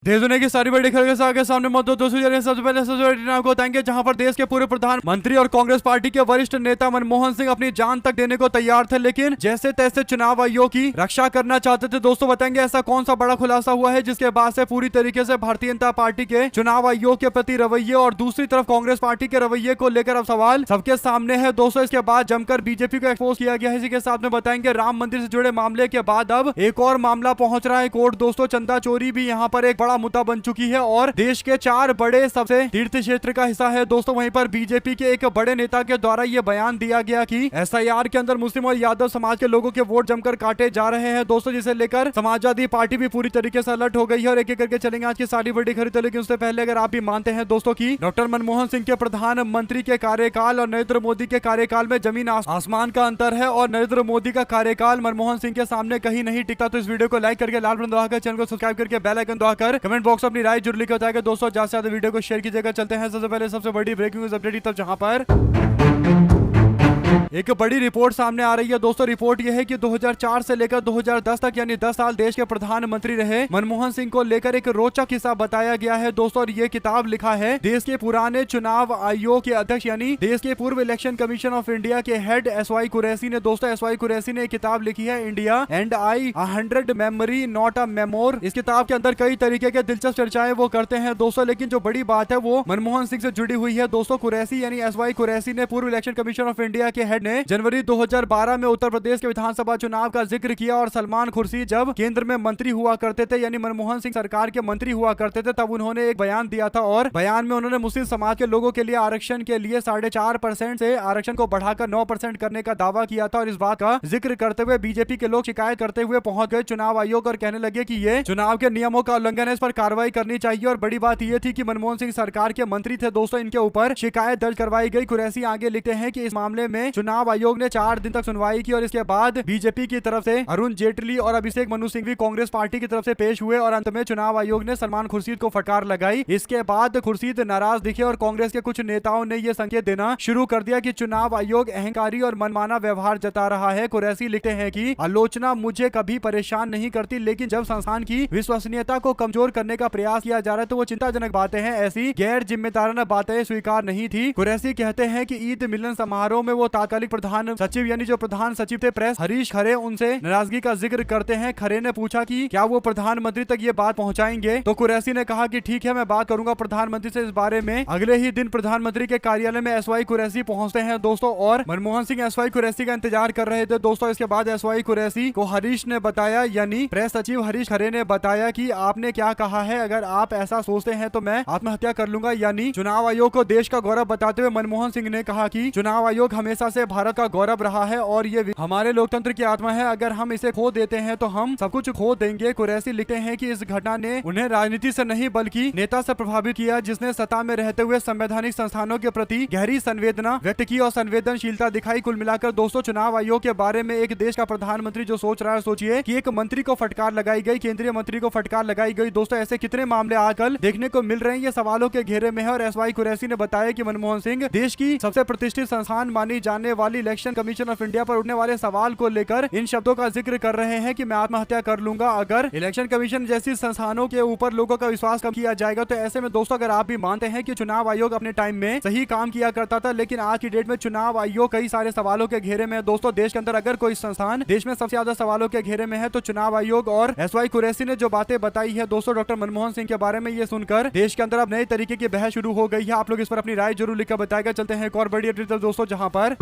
देश दुनिया की सारी बड़ी खबरें के सामने मौजूद दोस्तों सबसे पहले सबसे बड़ी खबर को बताएंगे, जहां पर देश के पूर्व प्रधानमंत्री और कांग्रेस पार्टी के वरिष्ठ नेता मनमोहन सिंह अपनी जान तक देने को तैयार थे, लेकिन जैसे तैसे चुनाव आयोग की रक्षा करना चाहते थे। दोस्तों बताएंगे ऐसा कौन सा बड़ा खुलासा हुआ है जिसके बाद से पूरी तरीके से भारतीय जनता पार्टी के चुनाव आयोग के प्रति रवैये और दूसरी तरफ कांग्रेस पार्टी के रवैये को लेकर अब सवाल सबके सामने है। दोस्तों इसके बाद जमकर बीजेपी को एक्सपोज किया गया है। इसी के साथ में बताएंगे राम मंदिर से जुड़े मामले के बाद अब एक और मामला पहुंच रहा है कोर्ट। दोस्तों चंदा चोरी भी यहाँ पर एक बड़ा मुद्दा बन चुकी है और देश के 4 बड़े सबसे तीर्थ क्षेत्र का हिस्सा है। दोस्तों वहीं पर बीजेपी के एक बड़े नेता के द्वारा यह बयान दिया गया कि एसआईआर के अंदर मुस्लिम और यादव समाज के लोगों के वोट जमकर काटे जा रहे हैं। दोस्तों जिसे लेकर समाजवादी पार्टी भी पूरी तरीके से अलर्ट हो गई है और एक एक करके चलेंगे आज की सारी बड़ी खबरें। लेकिन उससे पहले अगर आप भी मानते हैं दोस्तों की डॉक्टर मनमोहन सिंह के प्रधानमंत्री के कार्यकाल और नरेंद्र मोदी के कार्यकाल में जमीन आसमान का अंतर है और नरेंद्र मोदी का कार्यकाल मनमोहन सिंह के सामने कहीं नहीं टिकता, तो इस वीडियो को लाइक करके लाल बटन दबाकर चैनल को सब्सक्राइब करके बेल आइकन दबाकर कमेंट बॉक्स में अपनी राय जरूर लिखा जाएगा। दोस्तों ज्यादा से ज्यादा वीडियो को शेयर कीजिएगा। चलते हैं सबसे पहले सबसे बड़ी ब्रेकिंग न्यूज अपडेट तब, जहां पर एक बड़ी रिपोर्ट सामने आ रही है। दोस्तों रिपोर्ट यह है कि 2004 से लेकर 2010 तक यानी 10 साल देश के प्रधानमंत्री रहे मनमोहन सिंह को लेकर एक रोचक किस्सा बताया गया है। दोस्तों और ये किताब लिखा है देश के पुराने चुनाव आयोग के अध्यक्ष यानी देश के पूर्व इलेक्शन कमीशन ऑफ इंडिया के हेड एसवाई कुरैशी ने। दोस्तों एसवाई कुरैशी ने एक किताब लिखी है India and I 100 memory not a memoir. इस किताब के अंदर कई तरीके के दिलचस्प चर्चाएं वो करते हैं दोस्तों, लेकिन जो बड़ी बात है वो मनमोहन सिंह से जुड़ी हुई है। दोस्तों कुरैशी यानी एसवाई कुरैशी ने पूर्व इलेक्शन कमीशन ऑफ इंडिया के हेड ने जनवरी 2012 में उत्तर प्रदेश के विधानसभा चुनाव का जिक्र किया और सलमान खुर्शीद जब केंद्र में मंत्री हुआ करते थे यानी मनमोहन सिंह सरकार के मंत्री हुआ करते थे, तब उन्होंने एक बयान दिया था और बयान में उन्होंने मुस्लिम समाज के लोगों के लिए आरक्षण के लिए 4.5% से आरक्षण को बढ़ाकर 9% करने का दावा किया था। और इस बात का जिक्र करते हुए बीजेपी के लोग शिकायत करते हुए पहुंच गए चुनाव आयोग और कहने लगे कि ये चुनाव के नियमों का उल्लंघन है, इस पर कार्रवाई करनी चाहिए। और बड़ी बात यह थी कि मनमोहन सिंह सरकार के मंत्री थे। दोस्तों इनके ऊपर शिकायत दर्ज करवाई गई। कुरैशी आगे लिखते हैं कि इस मामले में चुनाव आयोग ने 4 दिन तक सुनवाई की और इसके बाद बीजेपी की तरफ से अरुण जेटली और अभिषेक मनु सिंह भी कांग्रेस पार्टी की तरफ से पेश हुए और अंत में चुनाव आयोग ने सलमान खुर्शीद को फटकार लगाई। इसके बाद खुर्शीद नाराज दिखे और कांग्रेस के कुछ नेताओं ने यह संकेत देना शुरू कर दिया कि चुनाव आयोग अहंकारी और मनमाना व्यवहार जता रहा है। कुरैशी लिखते हैं कि आलोचना मुझे कभी परेशान नहीं करती, लेकिन जब संस्थान की विश्वसनीयता को कमजोर करने का प्रयास किया जा रहा है तो वो चिंताजनक बातें हैं। ऐसी गैर जिम्मेदाराना बातें स्वीकार नहीं थी। कुरैशी कहते हैं कि ईद मिलन समारोह में वो तात्कालिक प्रधान सचिव यानी जो प्रधान सचिव थे प्रेस हरीश खरे उनसे नाराजगी का जिक्र करते हैं। खरे ने पूछा कि क्या वो प्रधानमंत्री तक ये बात पहुंचाएंगे, तो कुरैशी ने कहा कि ठीक है मैं बात करूंगा प्रधानमंत्री से इस बारे में। अगले ही दिन प्रधानमंत्री के कार्यालय में एसवाई कुरैशी पहुंचते हैं दोस्तों और मनमोहन सिंह एसवाई कुरैशी का इंतजार कर रहे थे। दोस्तों इसके बाद एसवाई कुरैशी को हरीश ने बताया यानी प्रेस सचिव हरीश खरे ने बताया कि आपने क्या कहा है, अगर आप ऐसा सोचते हैं तो मैं आत्महत्या कर लूंगा। यानी चुनाव आयोग को देश का गौरव बताते हुए मनमोहन सिंह ने कहा कि चुनाव आयोग हमेशा से भारत का गौरव रहा है और ये हमारे लोकतंत्र की आत्मा है, अगर हम इसे खो देते हैं तो हम सब कुछ खो देंगे। कुरैशी लिखते हैं कि इस घटना ने उन्हें राजनीति से नहीं बल्कि नेता से प्रभावित किया जिसने सत्ता में रहते हुए संवैधानिक संस्थानों के प्रति गहरी संवेदना व्यक्त की और संवेदनशीलता दिखाई। कुल मिलाकर दोस्तों चुनाव आयोग के बारे में एक देश का प्रधानमंत्री जो सोच रहा है, सोचिए कि एक मंत्री को फटकार लगाई गई, केंद्रीय मंत्री को फटकार लगाई गई। दोस्तों ऐसे कितने मामले आजकल देखने को मिल रहे हैं, ये सवालों के घेरे में है। और एसवाई कुरैशी ने बताया कि मनमोहन सिंह देश की सबसे प्रतिष्ठित संस्थान मानी जाने वाली इलेक्शन कमीशन ऑफ इंडिया पर उठने वाले सवाल को लेकर इन शब्दों का जिक्र कर रहे हैं कि मैं आत्महत्या कर लूंगा अगर इलेक्शन कमीशन जैसी संस्थानों के ऊपर लोगों का विश्वास कम किया जाएगा। तो ऐसे में दोस्तों अगर आप भी मानते हैं कि चुनाव आयोग अपने टाइम में सही काम किया करता था, लेकिन आज की डेट में चुनाव आयोग कई सारे सवालों के घेरे में है। दोस्तों देश के अंदर अगर कोई संस्थान देश में सबसे ज्यादा सवालों के घेरे में है तो चुनाव आयोग। और एसवाई कुरैशी ने जो बातें बताई है दोस्तों डॉक्टर मनमोहन सिंह के बारे में, ये सुनकर देश के अंदर अब नए तरीके की बहस शुरू हो गई है। आप लोग इस पर अपनी राय जरूर लिखकर बताएगा। चलते हैं एक और बड़ी अपडेट दोस्तों, जहां पर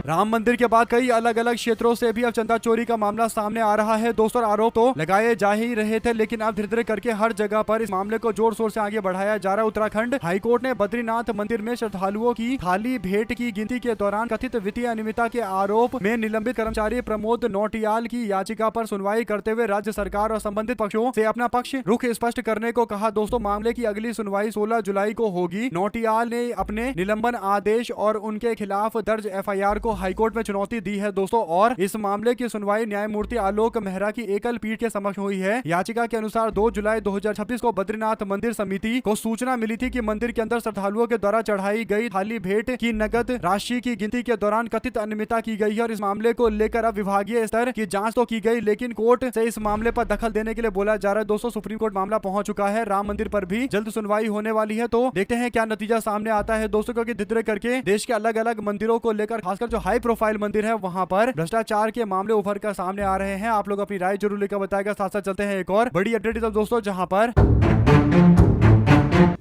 राम मंदिर के बाद कई अलग अलग क्षेत्रों से भी अब चंदा चोरी का मामला सामने आ रहा है। दोस्तों आरोप तो लगाए जा ही रहे थे, लेकिन अब धीरे धीरे करके हर जगह पर इस मामले को जोर शोर से आगे बढ़ाया जा रहा है। उत्तराखंड हाईकोर्ट ने बद्रीनाथ मंदिर में श्रद्धालुओं की थाली भेंट की गिनती के दौरान कथित वित्तीय अनियमितता के आरोप में निलंबित कर्मचारी प्रमोद नौटियाल की याचिका पर सुनवाई करते हुए राज्य सरकार और संबंधित पक्षों से अपना पक्ष रुख स्पष्ट करने को कहा। दोस्तों मामले की अगली सुनवाई 16 जुलाई को होगी। नौटियाल ने अपने निलंबन आदेश और उनके खिलाफ दर्ज FIR सरकार को हाईकोर्ट में चुनौती दी है दोस्तों, और इस मामले की सुनवाई न्यायमूर्ति आलोक मेहरा की एकल पीठ के समक्ष हुई है। याचिका के अनुसार 2 जुलाई 2026 को बद्रीनाथ मंदिर समिति को सूचना मिली थी कि मंदिर के अंदर श्रद्धालुओं के द्वारा चढ़ाई गई थाली भेंट की नगद राशि की गिनती के दौरान कथित अनियमितता की गई है और इस मामले को लेकर अब विभागीय स्तर की जांच तो की गई, लेकिन कोर्ट से इस मामले पर दखल देने के लिए बोला जा रहा है। दोस्तों सुप्रीम कोर्ट मामला पहुंच चुका है, राम मंदिर पर भी जल्द सुनवाई होने वाली है, तो देखते हैं क्या नतीजा सामने आता है दोस्तों, क्योंकि धीरे करके देश के अलग अलग मंदिरों को लेकर खासकर जो हाई प्रोफाइल मंदिर है वहां पर भ्रष्टाचार के मामले उभर कर सामने आ रहे हैं। आप लोग अपनी राय जरूर लेकर बताएगा। साथ साथ चलते हैं एक और बड़ी अपडेट दोस्तों, जहां पर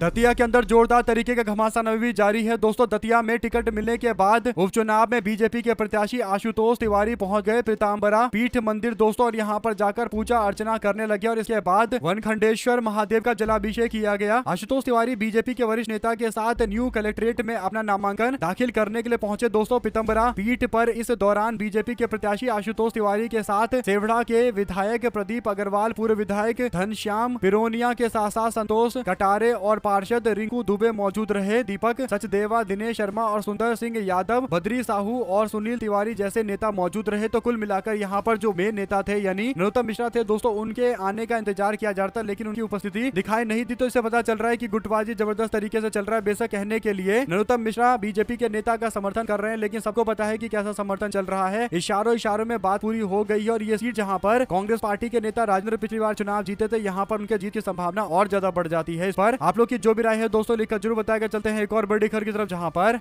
दतिया के अंदर जोरदार तरीके का घमासान अभी भी जारी है दोस्तों। दतिया में टिकट मिलने के बाद उपचुनाव में बीजेपी के प्रत्याशी आशुतोष तिवारी पहुंच गए पीताम्बरा पीठ मंदिर दोस्तों, और यहां पर जाकर पूजा अर्चना करने लगे और इसके बाद वनखंडेश्वर महादेव का जलाभिषेक किया गया। आशुतोष तिवारी बीजेपी के वरिष्ठ नेता के साथ न्यू कलेक्ट्रेट में अपना नामांकन दाखिल करने के लिए पहुंचे दोस्तों पीताम्बरा पीठ पर। इस दौरान बीजेपी के प्रत्याशी आशुतोष तिवारी के साथ सेवढ़ा के विधायक प्रदीप अग्रवाल, पूर्व विधायक घनश्याम पिरोनिया के साथ साथ संतोष कटारे और पार्षद रिंकू दुबे मौजूद रहे। दीपक सचदेवा, दिनेश शर्मा और सुंदर सिंह यादव, बद्री साहू और सुनील तिवारी जैसे नेता मौजूद रहे। तो कुल मिलाकर यहाँ पर जो मेन नेता थे यानी नरोत्तम मिश्रा थे दोस्तों, उनके आने का इंतजार किया जा रहा था, लेकिन उनकी उपस्थिति दिखाई नहीं दी। तो इससे पता चल रहा है कि गुटबाजी जबरदस्त तरीके से चल रहा है। बेशक कहने के लिए नरोत्तम मिश्रा बीजेपी के नेता का समर्थन कर रहे हैं, लेकिन सबको पता है कि कैसा समर्थन चल रहा है। इशारों में बात पूरी हो गई है और ये सीट जहाँ पर कांग्रेस पार्टी के नेता राजेंद्र पिछली बार चुनाव जीते थे, यहाँ पर उनके जीत की संभावना और ज्यादा बढ़ जाती है। इस पर आप लोग की जो भी राय है दोस्तों लिखकर जरूर बताएगा। चलते हैं एक और बड़ी खबर की तरफ, जहां पर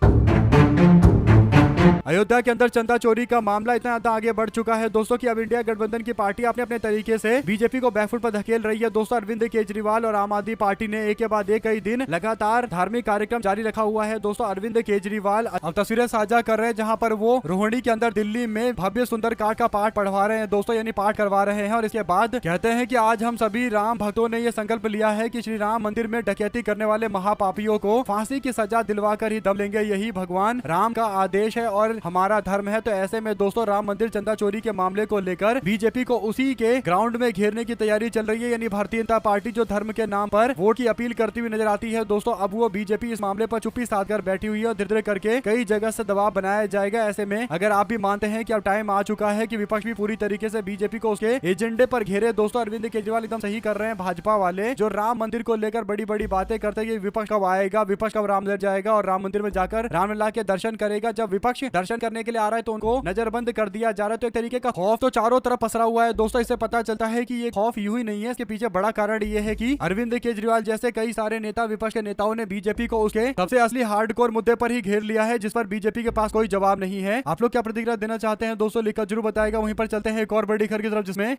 अयोध्या के अंदर चंदा चोरी का मामला इतना ज्यादा आगे बढ़ चुका है दोस्तों कि अब इंडिया गठबंधन की पार्टी अपने अपने तरीके से बीजेपी को बैकफुट पर धकेल रही है दोस्तों। अरविंद केजरीवाल और आम आदमी पार्टी ने एक के बाद एक कई दिन लगातार धार्मिक कार्यक्रम जारी रखा हुआ है दोस्तों। अरविंद केजरीवाल अब तस्वीरें साझा कर रहे हैं जहां पर वो रोहिणी के अंदर दिल्ली में भव्य सुंदर कांड का पाठ पढ़वा रहे हैं दोस्तों, यानी पाठ करवा रहे हैं। और इसके बाद कहते हैं कि आज हम सभी राम भक्तों ने ये संकल्प लिया है कि श्री राम मंदिर में डकैती करने वाले महापापियों को फांसी की सजा दिलवाकर ही दम लेंगे। यही भगवान राम का आदेश है और हमारा धर्म है। तो ऐसे में दोस्तों राम मंदिर चंदा चोरी के मामले को लेकर बीजेपी को उसी के ग्राउंड में घेरने की तैयारी चल रही है, यानी भारतीय जनता पार्टी जो धर्म के नाम पर वोट की अपील करती हुई नजर आती है दोस्तों। अब वो बीजेपी इस मामले पर चुप्पी साध कर बैठी हुई है और धीरे धीरे करके कई जगह से दबाव बनाया जाएगा। ऐसे में अगर आप भी मानते हैं कि अब टाइम आ चुका है कि विपक्ष भी पूरी तरीके से बीजेपी को उसके एजेंडे पर घेरे दोस्तों, अरविंद केजरीवाल एकदम सही कर रहे हैं। भाजपा वाले जो राम मंदिर को लेकर बड़ी बड़ी बातें करते हैं, विपक्ष कब आएगा, विपक्ष कब राम मंदिर जाएगा और राम मंदिर में जाकर रामलला के दर्शन करेगा। जब विपक्ष दर्शन करने के लिए आ रहा है तो उनको नजरबंद कर दिया जा रहा है। तो एक तरीके का खौफ तो चारों तरफ पसरा हुआ है दोस्तों। इससे पता चलता है कि ये खौफ यूं ही नहीं है, इसके पीछे बड़ा कारण ये है कि अरविंद केजरीवाल जैसे कई सारे नेता, विपक्ष के नेताओं ने बीजेपी को उसके सबसे असली हार्डकोर मुद्दे पर ही घेर लिया है, जिस पर बीजेपी के पास कोई जवाब नहीं है। आप लोग क्या प्रतिक्रिया देना चाहते हैं दोस्तों लिखकर जरूर बताएगा। वहीं पर चलते हैं एक और बड़ी खबर की तरफ, जिसमें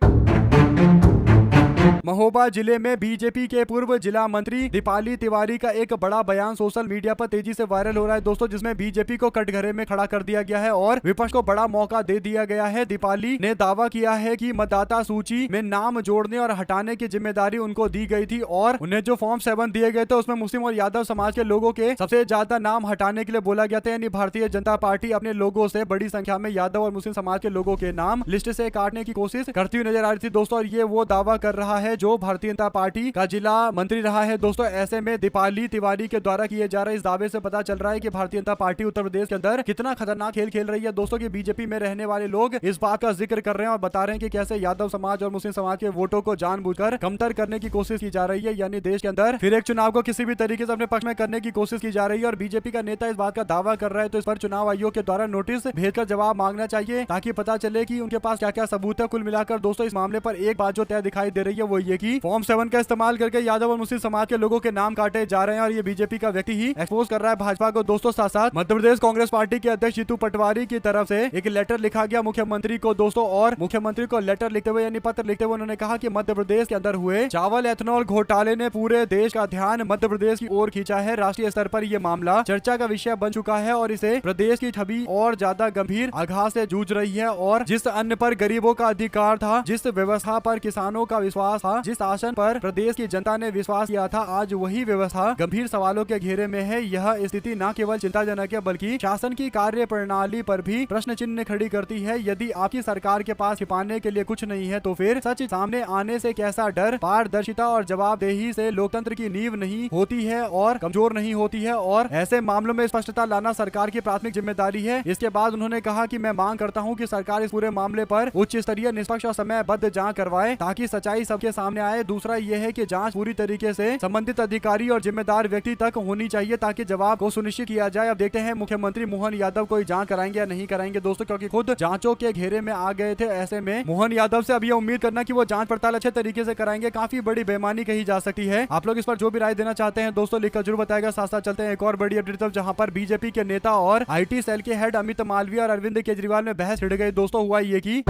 महोबा जिले में बीजेपी के पूर्व जिला मंत्री दीपाली तिवारी का एक बड़ा बयान सोशल मीडिया पर तेजी से वायरल हो रहा है दोस्तों, जिसमें बीजेपी को कटघरे में खड़ा कर दिया गया है और विपक्ष को बड़ा मौका दे दिया गया है। दीपाली ने दावा किया है कि मतदाता सूची में नाम जोड़ने और हटाने की जिम्मेदारी उनको दी गई थी और उन्हें जो फॉर्म 7 दिए गए थे उसमें मुस्लिम और यादव समाज के लोगों के सबसे ज्यादा नाम हटाने के लिए बोला गया था। यानी भारतीय जनता पार्टी अपने लोगों से बड़ी संख्या में यादव और मुस्लिम समाज के लोगों के नाम लिस्ट से काटने की कोशिश करती हुई नजर आ रही थी दोस्तों। और ये वो दावा कर रहा है जो भारतीय जनता पार्टी का जिला मंत्री रहा है दोस्तों। ऐसे में दीपाली तिवारी के द्वारा किए जा रहे इस दावे से पता चल रहा है कि भारतीय जनता पार्टी उत्तर प्रदेश के अंदर कितना खतरनाक खेल खेल रही है दोस्तों, की बीजेपी में रहने वाले लोग इस बात का जिक्र कर रहे हैं और बता रहे हैं कि कैसे यादव समाज और मुस्लिम समाज के वोटों को जानबूझकर कमतर करने की कोशिश की जा रही है। यानी देश के अंदर फिर एक चुनाव को किसी भी तरीके से अपने पक्ष में करने की कोशिश की जा रही है और बीजेपी का नेता इस बात का दावा कर रहा है। तो इस पर चुनाव आयोग के द्वारा नोटिस भेजकर जवाब मांगना चाहिए ताकि पता चले कि उनके पास क्या क्या सबूत है। कुल मिलाकर दोस्तों इस मामले पर एक बात जो तय दिखाई दे रही है वो ये कि फॉर्म 7 का इस्तेमाल करके यादव और मुस्लिम समाज के लोगों के नाम काटे जा रहे हैं और ये बीजेपी का व्यक्ति ही एक्सपोज कर रहा है भाजपा को दोस्तों। साथ साथ मध्य प्रदेश कांग्रेस पार्टी के अध्यक्ष जीतू पटवारी की तरफ से एक लेटर लिखा गया मुख्यमंत्री को दोस्तों, और मुख्यमंत्री को लेटर लिखते हुए यानी पत्र लिखते हुए उन्होंने कहा कि मध्य प्रदेश के अंदर हुए चावल एथेनॉल घोटाले ने पूरे देश का ध्यान मध्य प्रदेश की ओर खींचा है। राष्ट्रीय स्तर पर यह मामला चर्चा का विषय बन चुका है और इसे प्रदेश की छवि और ज्यादा गंभीर आघात से जूझ रही है। और जिस अन्न पर गरीबों का अधिकार था, जिस व्यवस्था पर किसानों का विश्वास विश्वास था, जिस शासन पर प्रदेश की जनता ने विश्वास किया था, आज वही व्यवस्था गंभीर सवालों के घेरे में है। यह स्थिति न केवल चिंताजनक है बल्कि शासन की कार्य प्रणाली पर भी प्रश्न चिन्ह खड़ी करती है। यदि आपकी सरकार के पास छिपाने के लिए कुछ नहीं है तो फिर सच सामने आने से कैसा डर? पारदर्शिता और जवाबदेही से लोकतंत्र की नींव नहीं होती है और कमजोर नहीं होती है, और ऐसे मामलों में स्पष्टता लाना सरकार की प्राथमिक जिम्मेदारी है। इसके बाद उन्होंने कहा कि मैं मांग करता हूं कि सरकार इस पूरे मामले पर उच्च स्तरीय, निष्पक्ष और समयबद्ध जांच करवाए ताकि सच्चाई सबके सामने आए। दूसरा यह है कि जांच पूरी तरीके से संबंधित अधिकारी और जिम्मेदार व्यक्ति तक होनी चाहिए ताकि जवाब को सुनिश्चित किया जाए। अब देखते हैं मुख्यमंत्री मोहन यादव कोई जांच कराएंगे या नहीं कराएंगे दोस्तों, क्योंकि खुद जांचों के घेरे में आ गए थे। ऐसे में मोहन यादव से अब ये उम्मीद करना कि वो जांच पड़ताल अच्छे तरीके से कराएंगे काफी बड़ी बेईमानी कही जा सकती है। आप लोग इस पर जो भी राय देना चाहते हैं दोस्तों लिखकर जरूर बताएगा। साथ साथ चलते हैं एक और बड़ी अपडेट तरफ, जहां पर बीजेपी के नेता और IT सेल के हेड अमित मालवीय और अरविंद केजरीवाल में बहस छिड़ गई। दोस्तों हुआ ये कि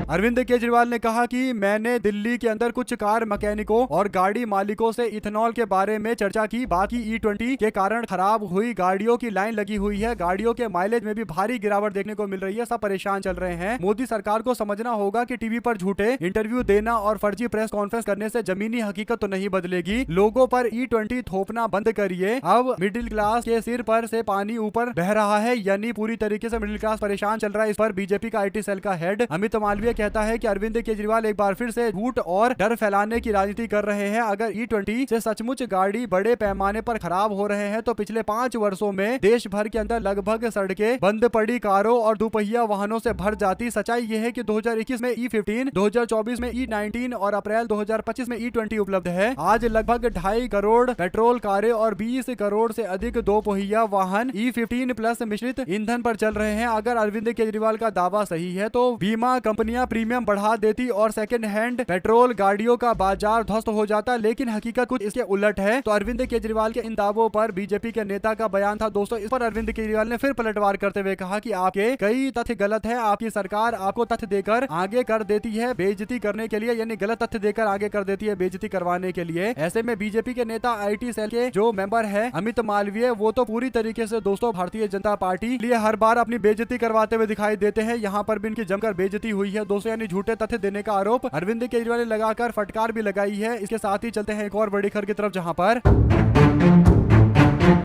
अरविंद केजरीवाल ने कहा कि मैंने दिल्ली के अंदर कुछ कार मैकेनिकों और गाड़ी मालिकों से इथेनॉल के बारे में चर्चा की। बाकी E20 के कारण खराब हुई गाड़ियों की लाइन लगी हुई है, गाड़ियों के माइलेज में भी भारी गिरावट देखने को मिल रही है, सब परेशान चल रहे हैं। मोदी सरकार को समझना होगा कि टीवी पर झूठे इंटरव्यू देना और फर्जी प्रेस कॉन्फ्रेंस करने से जमीनी हकीकत तो नहीं बदलेगी। लोगों पर E20 थोपना बंद करिए। अब मिडिल क्लास के सिर पर से पानी ऊपर बह रहा है, यानी पूरी तरीके से मिडिल क्लास परेशान चल रहा है। इस पर बीजेपी का IT सेल का हेड अमित मालवीय कहता है कि अरविंद केजरीवाल एक बार फिर से झूठ और डर फैलाने की राजनीति कर रहे हैं। अगर E20 से सचमुच गाड़ी बड़े पैमाने पर खराब हो रहे हैं तो पिछले 5 वर्षों में देश भर के अंदर लगभग सड़कें बंद पड़ी कारों और दोपहिया वाहनों से भर जाती। सच्चाई यह है कि 2021 में E15, 2024 में E19 और अप्रैल 2025 में E20 उपलब्ध है। आज लगभग 2.5 करोड़ पेट्रोल कारें और 20 करोड़ से अधिक दोपहिया वाहन E15 प्लस मिश्रित ईंधन पर चल रहे हैं। अगर अरविंद केजरीवाल का दावा सही है तो बीमा कंपनियां प्रीमियम बढ़ा देती और सेकंड हैंड पेट्रोल गाड़ियों का बाजार ध्वस्त हो जाता, लेकिन हकीकत कुछ इसके उलट है। तो अरविंद केजरीवाल के इन दावों पर बीजेपी के नेता का बयान था दोस्तों। इस पर अरविंद केजरीवाल ने फिर पलटवार करते हुए कहा कि आपके कई तथ्य गलत है, आपकी सरकार आपको तथ्य देकर आगे कर देती है बेइज्जती करने के लिए, यानी गलत तथ्य देकर आगे कर देती है बेइज्जती करवाने के लिए। ऐसे में बीजेपी के नेता IT सेल के जो मेंबर है अमित मालवीय, वो तो पूरी तरीके से दोस्तों भारतीय जनता पार्टी लिए हर बार अपनी बेइज्जती करवाते हुए दिखाई देते हैं। यहाँ पर भी इनकी जमकर बेइज्जती हुई है दोस्तों, यानी झूठे तथ्य देने का आरोप अरविंद केजरीवाल ने लगाकर फटकार भी लगाई है। इसके साथ ही चलते हैं एक और बड़ी खबर की तरफ, जहां पर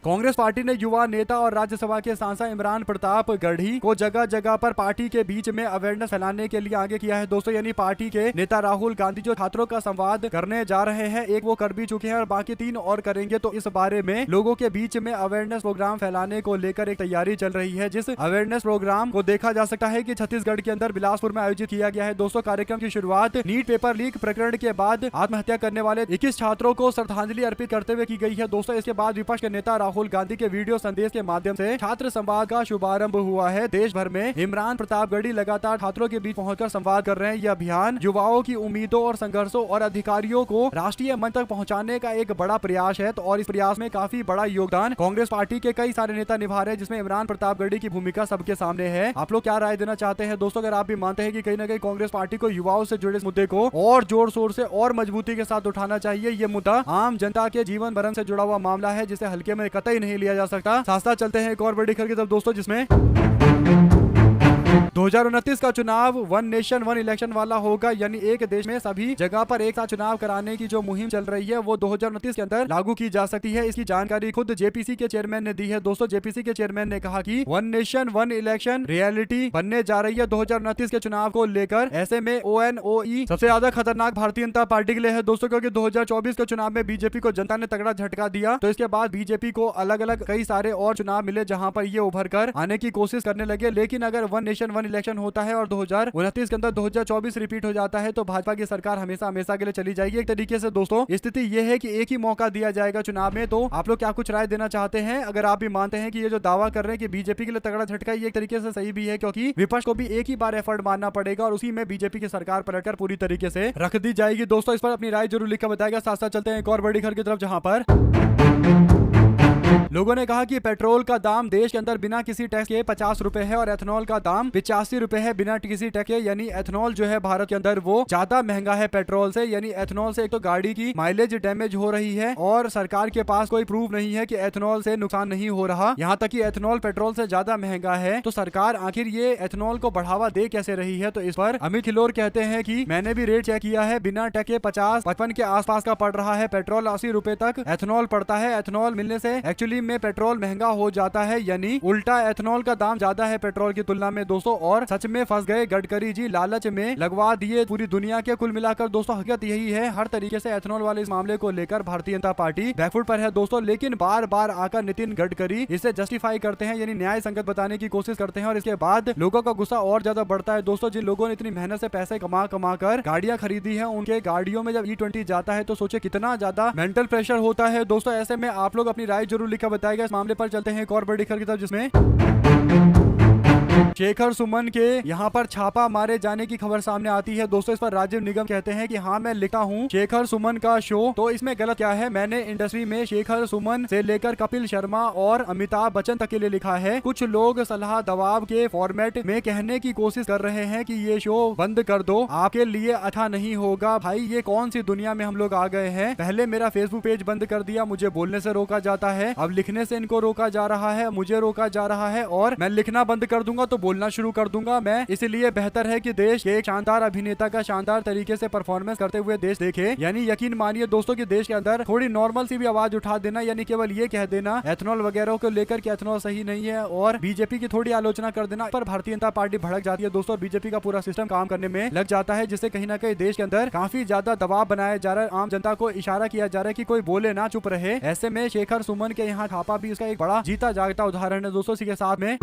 कांग्रेस पार्टी ने युवा नेता और राज्यसभा के सांसद इमरान प्रताप गढ़ी को जगह जगह पर पार्टी के बीच में अवेयरनेस फैलाने के लिए आगे किया है दोस्तों। यानी पार्टी के नेता राहुल गांधी जो छात्रों का संवाद करने जा रहे हैं, एक वो कर भी चुके हैं और बाकी 3 और करेंगे। तो इस बारे में लोगों के बीच में अवेयरनेस प्रोग्राम फैलाने को लेकर एक तैयारी चल रही है, जिस अवेयरनेस प्रोग्राम को देखा जा सकता है कि छत्तीसगढ़ के अंदर बिलासपुर में आयोजित किया गया है दोस्तों। कार्यक्रम की शुरुआत नीट पेपर लीक प्रकरण के बाद आत्महत्या करने वाले 21 छात्रों को श्रद्धांजलि अर्पित करते हुए की गई है दोस्तों। इसके बाद विपक्ष के नेता राहुल गांधी के वीडियो संदेश के माध्यम से छात्र संवाद का शुभारंभ हुआ है। देश भर में इमरान प्रतापगढ़ी लगातार छात्रों के बीच पहुंचकर संवाद कर रहे हैं। यह अभियान युवाओं की उम्मीदों और संघर्षों और अधिकारियों को राष्ट्रीय मंच तक पहुंचाने का एक बड़ा प्रयास है। तो और इस प्रयास में काफी बड़ा योगदान कांग्रेस पार्टी के कई सारे नेता निभा रहे हैं, जिसमें इमरान प्रतापगढ़ी की भूमिका सबके सामने है। आप लोग क्या राय देना चाहते हैं दोस्तों? अगर आप भी मानते हैं कि कहीं ना कहीं कांग्रेस पार्टी को युवाओं से जुड़े इस मुद्दे को और जोर शोर से और मजबूती के साथ उठाना चाहिए। ये मुद्दा आम जनता के जीवन मरण से जुड़ा हुआ मामला है, जिसे हल्के में कतई नहीं लिया जा सकता। साथ चलते हैं एक और बड़ी खबर की तरफ दोस्तों, जिसमें 2029 का चुनाव वन नेशन वन इलेक्शन वाला होगा, यानी एक देश में सभी जगह पर एक साथ चुनाव कराने की जो मुहिम चल रही है वो 2029 के अंदर लागू की जा सकती है। इसकी जानकारी खुद JPC के चेयरमैन ने दी है दोस्तों। JPC के चेयरमैन ने कहा कि one nation one election reality बनने जा रही है 2029 के चुनाव को लेकर। ऐसे में ONOE सबसे ज्यादा खतरनाक भारतीय जनता पार्टी के लिए है दोस्तों, क्योंकि 2024 के चुनाव में बीजेपी को जनता ने तगड़ा झटका दिया। तो इसके बाद बीजेपी को अलग अलग कई सारे और चुनाव मिले जहां पर ये उभर कर आने की कोशिश करने लगे। लेकिन अगर वन नेशन वन इलेक्शन होता है और 2029 के अंदर 2024 रिपीट हो जाता है तो भाजपा की सरकार हमेशा हमेशा के लिए चली जाएगी। एक तरीके से दोस्तों स्थिति यह है कि एक ही मौका दिया जाएगा चुनाव में। तो आप लोग क्या कुछ राय देना चाहते हैं? अगर आप भी मानते हैं कि ये जो दावा कर रहे हैं कि बीजेपी के लिए तगड़ा झटका, ये एक तरीके से सही भी है, क्योंकि विपक्ष को भी एक ही बार एफर्ट मारना पड़ेगा और उसी में बीजेपी की सरकार पलटकर पूरी तरीके से रख दी जाएगी। दोस्तों इस पर अपनी राय जरूर लिखकर बताएगा। साथ साथ चलते हैं एक और बड़ी खबर की तरफ, जहां पर लोगों ने कहा कि पेट्रोल का दाम देश के अंदर बिना किसी टैक्स के 50 रुपए है और एथेनॉल का दाम 85 रुपए है बिना किसी टैक्स के। यानी एथेनॉल जो है भारत के अंदर वो ज्यादा महंगा है पेट्रोल से। यानी एथेनॉल से एक तो गाड़ी की माइलेज डैमेज हो रही है और सरकार के पास कोई प्रूफ नहीं है कि एथेनॉल से नुकसान नहीं हो रहा। यहाँ तक कि एथेनॉल पेट्रोल से ज्यादा महंगा है, तो सरकार आखिर ये एथेनॉल को बढ़ावा दे कैसे रही है। तो इस पर अमित खिलोर कहते हैं कि मैंने भी रेट चेक किया है, बिना टैक्स के 50-55 के आसपास का पड़ रहा है। पेट्रोल 80 रुपए तक एथेनॉल पड़ता है। एथेनॉल मिलने से एक्चुअली में पेट्रोल महंगा हो जाता है, यानी उल्टा एथेनॉल का दाम ज्यादा है पेट्रोल की तुलना में दोस्तों। और सच में फंस गए गडकरी जी, लालच में लगवा दिए पूरी दुनिया के। कुल मिलाकर दोस्तों हकीकत यही है, हर तरीके से एथेनॉल वाले इस मामले को लेकर भारतीय जनता पार्टी बैकफुट पर है दोस्तों। लेकिन बार बार आकर नितिन गडकरी इसे जस्टिफाई करते हैं, यानी न्याय संगत बताने की कोशिश करते हैं और इसके बाद लोगों का गुस्सा और ज्यादा बढ़ता है दोस्तों। जिन लोगों ने इतनी मेहनत से पैसे कमा कर गाड़ियां खरीदी है, उनके गाड़ियों में जब E20 जाता है तो सोचे कितना ज्यादा मेंटल प्रेशर होता है दोस्तों। ऐसे में आप लोग अपनी राय जरूर लिखकर बताएगा। इस मामले पर चलते हैं एक और बड़ी खबर की तरफ, जिसमें शेखर सुमन के यहाँ पर छापा मारे जाने की खबर सामने आती है दोस्तों। इस पर राजीव निगम कहते हैं कि हाँ मैं लिखा हूँ शेखर सुमन का शो, तो इसमें गलत क्या है। मैंने इंडस्ट्री में शेखर सुमन से लेकर कपिल शर्मा और अमिताभ बच्चन तक के लिए लिखा है। कुछ लोग सलाह दबाव के फॉर्मेट में कहने की कोशिश कर रहे हैं कि ये शो बंद कर दो, आपके लिए अच्छा नहीं होगा। भाई ये कौन सी दुनिया में हम लोग आ गए हैं। पहले मेरा फेसबुक पेज बंद कर दिया, मुझे बोलने से रोका जाता है, अब लिखने से इनको रोका जा रहा है, मुझे रोका जा रहा है, और मैं लिखना बंद कर दूंगा तो बोलना शुरू कर दूंगा मैं। इसलिए बेहतर है कि देश के एक शानदार अभिनेता का शानदार तरीके से परफॉर्मेंस करते हुए देश देखे। यानी यकीन मानिए दोस्तों कि देश के अंदर थोड़ी नॉर्मल सी भी आवाज उठा देना, यानी केवल ये कह देना एथेनॉल वगैरह को लेकर कि एथेनॉल सही नहीं है और बीजेपी की थोड़ी आलोचना कर देना, पर भारतीय जनता पार्टी भड़क जाती है दोस्तों। बीजेपी का पूरा सिस्टम काम करने में लग जाता है, जिससे कहीं ना कहीं देश के अंदर काफी ज्यादा दबाव बनाया जा रहा है। आम जनता को इशारा किया जा रहा है कि कोई बोले ना, चुप रहे। ऐसे में शेखर सुमन के यहाँ छापा भी इसका एक बड़ा जीता जागता उदाहरण है दोस्तों। इसी के साथ में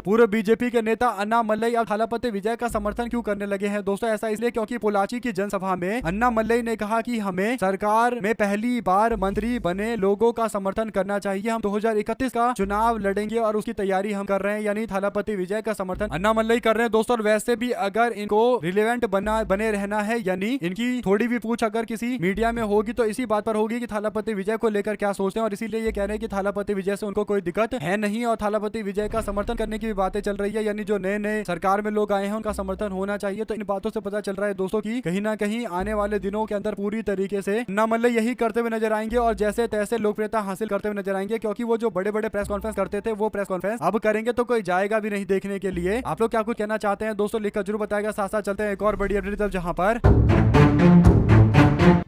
पूर्व बीजेपी के नेता अन्नामलई अब थालापति विजय का समर्थन क्यों करने लगे हैं दोस्तों। ऐसा इसलिए क्योंकि पोलाची की जनसभा में अन्नामलई ने कहा कि हमें सरकार में पहली बार मंत्री बने लोगों का समर्थन करना चाहिए। हम 2031 का चुनाव लड़ेंगे और उसकी तैयारी हम कर रहे हैं, यानी थालापति विजय का समर्थन अन्नामलई कर रहे हैं दोस्तों। और वैसे भी अगर इनको रिलेवेंट बने रहना है, यानी इनकी थोड़ी भी पूछ अगर किसी मीडिया में होगी तो इसी बात पर होगी कि थालापति विजय को लेकर क्या सोचते हैं। और इसीलिए ये कह रहे हैं कि थालापति विजय से उनको कोई दिक्कत है नहीं और थालापति विजय का समर्थन करने की बातें चल रही है। यानी जो नए नए सरकार में लोग आए हैं उनका समर्थन होना चाहिए। तो इन बातों से पता चल रहा है दोस्तों की कहीं ना कहीं आने वाले दिनों के अंदर पूरी तरीके से अन्नामलई यही करते हुए नजर आएंगे और जैसे तैसे लोकप्रियता हासिल करते हुए नजर आएंगे। क्योंकि वो जो बड़े बड़े प्रेस कॉन्फ्रेंस करते थे वो प्रेस कॉन्फ्रेंस अब करेंगे तो कोई जाएगा भी नहीं देखने के लिए। आप लोग क्या कुछ कहना चाहते हैं दोस्तों लिखकर जरूर बताएगा। साथ साथ चलते हैं एक और बड़ी अपडेट, जहां पर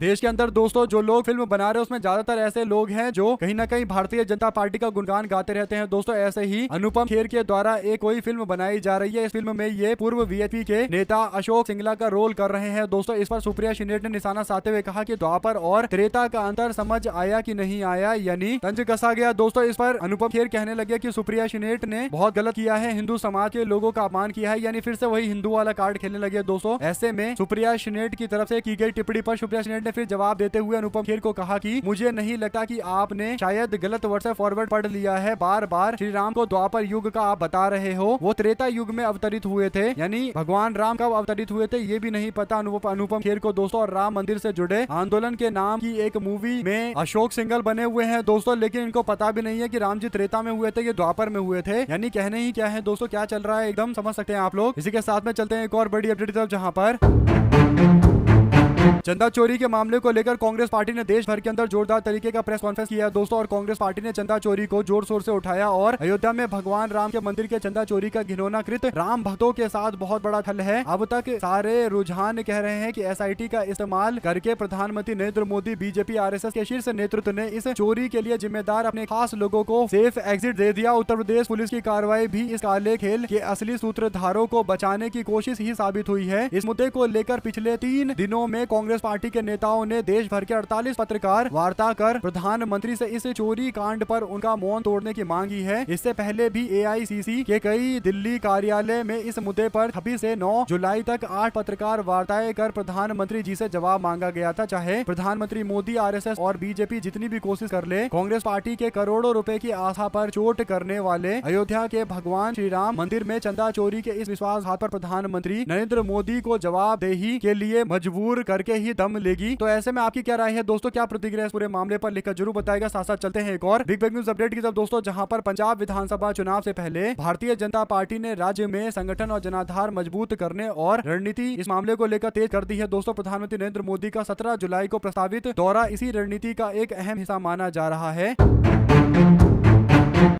देश के अंदर दोस्तों जो लोग फिल्म बना रहे हैं उसमें ज्यादातर ऐसे लोग हैं जो कहीं ना कहीं भारतीय जनता पार्टी का गुणगान गाते रहते हैं दोस्तों। ऐसे ही अनुपम खेर के द्वारा एक कोई फिल्म बनाई जा रही है। इस फिल्म में ये पूर्व वीएचपी के नेता अशोक सिंगला का रोल कर रहे हैं दोस्तों। इस पर सुप्रिया शिनेट ने निशाना साधते हुए कहा कि द्वापर और त्रेता का अंतर समझ आया कि नहीं आया, यानी तंज कसा गया दोस्तों। इस पर अनुपम खेर कहने लगे कि सुप्रिया शिनेट ने बहुत गलत किया है, हिंदू समाज के लोगों का अपमान किया है, यानी फिर से वही हिंदू वाला कार्ड खेलने लगे दोस्तों। ऐसे में सुप्रिया शिनेट की तरफ से की गई टिप्पणी पर सुप्रिया शिनेट ने फिर जवाब देते हुए अनुपम खेर को कहा कि मुझे नहीं लगता कि आपने शायद गलत वर्ड से फॉरवर्ड पढ़ लिया है। बार बार श्री राम को द्वापर युग का आप बता रहे हो, वो त्रेता युग में अवतरित हुए थे, यानी भगवान राम कब अवतरित हुए थे ये भी नहीं पता अनुपम खेर को दोस्तों। और राम मंदिर से जुड़े आंदोलन के नाम की एक मूवी में अशोक सिंघल बने हुए हैं दोस्तों, लेकिन इनको पता भी नहीं है कि राम जी त्रेता में हुए थे, ये द्वापर में हुए थे। यानी कहने ही क्या है दोस्तों, क्या चल रहा है एकदम समझ सकते हैं आप लोग। इसी के साथ में चलते हैं एक और बड़ी अपडेट तरफ, जहां पर चंदा चोरी के मामले को लेकर कांग्रेस पार्टी ने देश भर के अंदर जोरदार तरीके का प्रेस कॉन्फ्रेंस किया दोस्तों। और कांग्रेस पार्टी ने चंदा चोरी को जोर शोर से उठाया और अयोध्या में भगवान राम के मंदिर के चंदा चोरी का घिनौना कृत राम भक्तों के साथ बहुत बड़ा ठल है। अब तक सारे रुझान कह रहे हैं कि एसआईटी का इस्तेमाल करके प्रधानमंत्री नरेंद्र मोदी, बीजेपी, आरएसएस के शीर्ष नेतृत्व ने इस चोरी के लिए जिम्मेदार अपने खास लोगों को सेफ एग्जिट दे दिया। उत्तर प्रदेश पुलिस की कार्रवाई भी इस काले खेल के असली सूत्रधारों को बचाने की कोशिश ही साबित हुई है। इस मुद्दे को लेकर पिछले 3 दिनों में कांग्रेस पार्टी के नेताओं ने देश भर के 48 पत्रकार वार्ता कर प्रधानमंत्री से इस चोरी कांड पर उनका मौन तोड़ने की मांगी है। इससे पहले भी एआईसीसी के कई दिल्ली कार्यालय में इस मुद्दे पर 26 से 9 जुलाई तक 8 पत्रकार वार्ताएं कर प्रधानमंत्री जी से जवाब मांगा गया था। चाहे प्रधानमंत्री मोदी, आरएसएस और बीजेपी जितनी भी कोशिश कर ले, कांग्रेस पार्टी के करोड़ों रुपए की आशा पर चोट करने वाले अयोध्या के भगवान श्री राम मंदिर में चंदा चोरी के इस विश्वासघात पर प्रधानमंत्री नरेंद्र मोदी को जवाबदेही के लिए मजबूर करके करके ही दम लेगी। तो ऐसे में आपकी क्या राय है दोस्तों, क्या प्रतिक्रिया इस पूरे मामले पर लिखकर जरूर बताएगा। साथ साथ चलते हैं एक और बिग न्यूज अपडेट की तरफ दोस्तों, जहां पर पंजाब विधानसभा चुनाव से पहले भारतीय जनता पार्टी ने राज्य में संगठन और जनाधार मजबूत करने और रणनीति इस मामले को लेकर तेज कर दी है दोस्तों। प्रधानमंत्री नरेंद्र मोदी का 17 जुलाई को प्रस्तावित दौरा इसी रणनीति का एक अहम हिस्सा माना जा रहा है।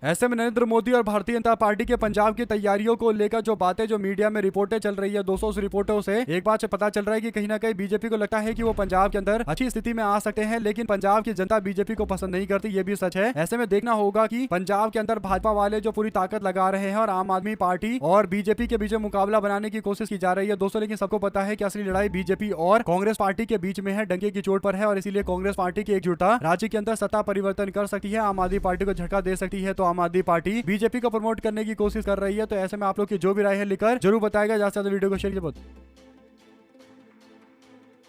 ऐसे में नरेंद्र मोदी और भारतीय जनता पार्टी के पंजाब की तैयारियों को लेकर जो बातें, जो मीडिया में रिपोर्टें चल रही है दोस्तों, उस रिपोर्टों से एक बात से पता चल रहा है कि कहीं ना कहीं बीजेपी को लगता है कि वो पंजाब के अंदर अच्छी स्थिति में आ सकते हैं, लेकिन पंजाब की जनता बीजेपी को पसंद नहीं करती, ये भी सच है। ऐसे में देखना होगा कि पंजाब के अंदर भाजपा वाले जो पूरी ताकत लगा रहे हैं और आम आदमी पार्टी और बीजेपी के बीच में मुकाबला बनाने की कोशिश की जा रही है दोस्तों, लेकिन सबको पता है कि असली लड़ाई बीजेपी और कांग्रेस पार्टी के बीच में है, डंके की चोट पर है, और इसीलिए कांग्रेस पार्टी की एकजुटता राज्य के अंदर सत्ता परिवर्तन कर सकती है, आम आदमी पार्टी को झटका दे सकती है। तो आम आदमी पार्टी बीजेपी को प्रमोट करने की कोशिश कर रही है। तो ऐसे में आप लोग की जो भी राय है लिखकर जरूर बताएगा। ज्यादा से ज्यादा वीडियो को शेयर कीजिए।